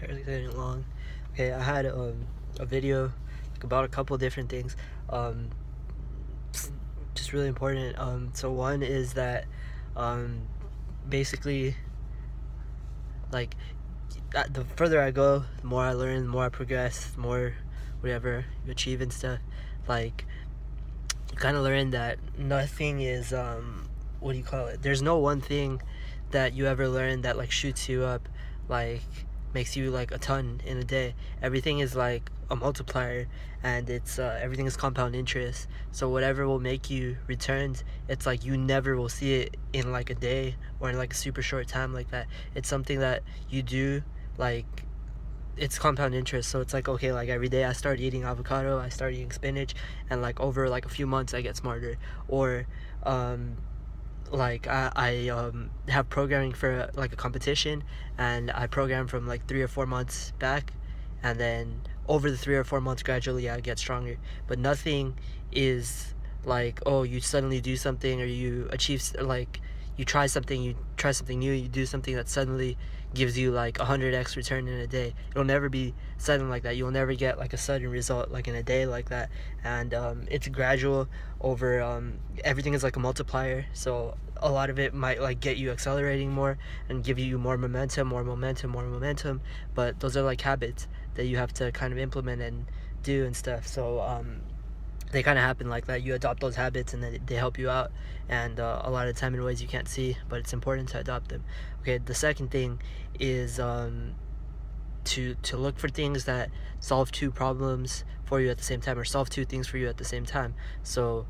Hair's getting long. Okay, I had a video like, about a couple different things. Um, just really important. So one is that um, basically like the further I go, the more I learn, the more I progress, the more whatever you achieve and stuff. Like you kind of learn that nothing is what do you call it? There's no one thing that you ever learn that like shoots you up, like makes you like a ton in a day. Everything is like a multiplier, and it's everything is compound interest. So whatever will make you returns, it's like you never will see it in like a day or in like a super short time like that. It's something that you do like it's compound interest. So it's like, okay, like every day I start eating avocado, I start eating spinach, and like over like a few months I get smarter. Or um like I have programming for like a competition, and I program from like 3 or 4 months back, and then over the 3 or 4 months gradually I get stronger. But nothing is like, oh, you suddenly do something or you achieve like you try something new, you do something that suddenly gives you like 100x return in a day. It'll never be sudden like that. You'll never get like a sudden result like in a day like that. And it's gradual over everything is like a multiplier. So a lot of it might like get you accelerating more and give you more momentum, but those are like habits that you have to kind of implement and do and stuff. So they kind of happen like that. You adopt those habits and then they help you out, and a lot of the time in ways you can't see, but it's important to adopt them. Okay, the second thing is to look for things that solve two problems for you at the same time, or solve two things for you at the same time. So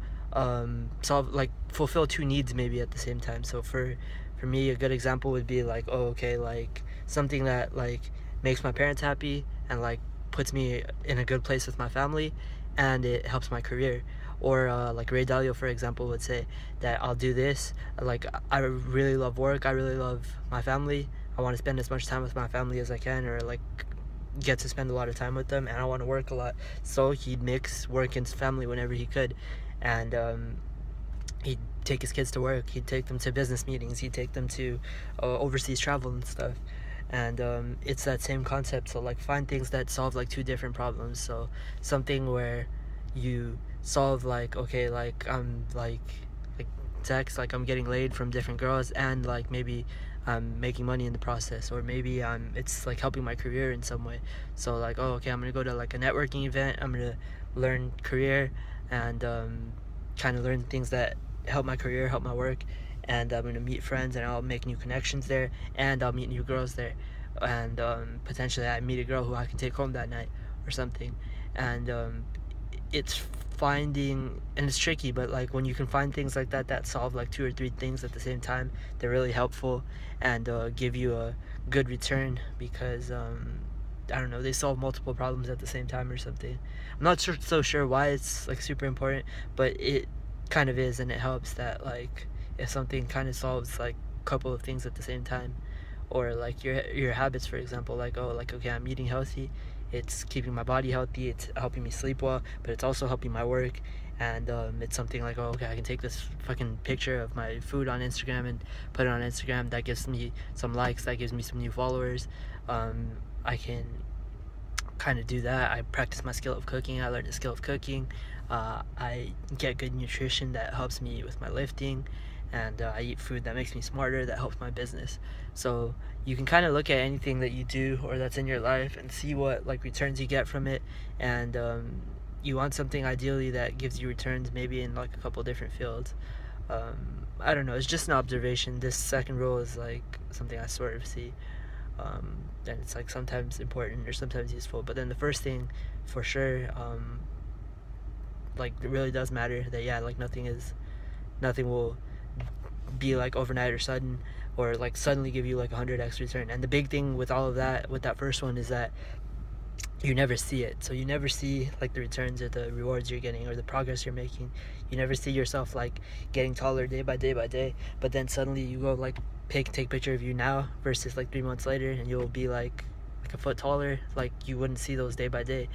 solve like fulfill two needs maybe at the same time. So for me, a good example would be like, oh, okay, like something that like makes my parents happy and like puts me in a good place with my family, and it helps my career. Or like Ray Dalio, for example, would say that I'll do this. Like I really love work. I really love my family. I want to spend as much time with my family as I can, or like get to spend a lot of time with them, and I want to work a lot. So he'd mix work and family whenever he could, and he'd take his kids to work. He'd take them to business meetings. He'd take them to overseas travel and stuff. And it's that same concept. So like find things that solve like two different problems. So something where you solve like, okay, like I'm like sex, like I'm getting laid from different girls, and like maybe I'm making money in the process, or maybe it's like helping my career in some way. So like, oh, okay, I'm gonna go to like a networking event. I'm gonna learn career and kind of learn things that help my career, help my work, and I'm gonna meet friends and I'll make new connections there, and I'll meet new girls there, and potentially I meet a girl who I can take home that night or something. And it's finding, and it's tricky, but like when you can find things like that that solve like two or three things at the same time, they're really helpful and give you a good return, because I don't know, they solve multiple problems at the same time or something. I'm not so sure why it's like super important, but it kind of is, and it helps that like if something kind of solves like a couple of things at the same time, or like your habits, for example, like, oh, like, okay, I'm eating healthy, it's keeping my body healthy, it's helping me sleep well, but it's also helping my work. And it's something like, oh, okay, I can take this fucking picture of my food on Instagram and put it on Instagram. That gives me some likes, that gives me some new followers. I can kind of do that. I practice my skill of cooking. I learned the skill of cooking. I get good nutrition that helps me with my lifting, and I eat food that makes me smarter, that helps my business. So you can kind of look at anything that you do or that's in your life and see what like returns you get from it, and you want something ideally that gives you returns maybe in like a couple different fields. I don't know, it's just an observation. This second rule is like something I sort of see, and it's like sometimes important or sometimes useful. But then the first thing, for sure, like it really does matter that, yeah, like nothing will be like overnight or sudden, or like suddenly give you like 100x return. And the big thing with all of that, with that first one, is that you never see it. So you never see like the returns or the rewards you're getting or the progress you're making. You never see yourself like getting taller day by day by day, but then suddenly you go like take picture of you now versus like 3 months later, and you'll be like a foot taller. Like you wouldn't see those day by day,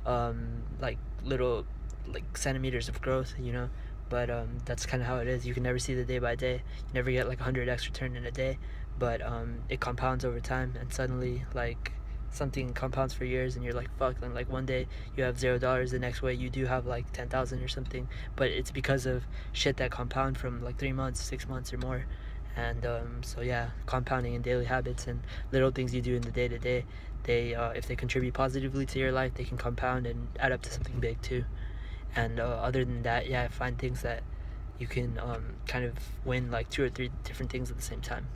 like little like centimeters of growth, you know. But that's kind of how it is. You can never see the day by day. You never get like 100x return in a day, but it compounds over time, and suddenly like something compounds for years and you're like fuck, and like one day you have $0, the next way you do have like 10,000 or something, but it's because of shit that compound from like 3 months, 6 months or more. And so yeah, compounding in daily habits and little things you do in the day to day, they if they contribute positively to your life, they can compound and add up to something big too. And other than that, yeah, find things that you can kind of win like two or three different things at the same time.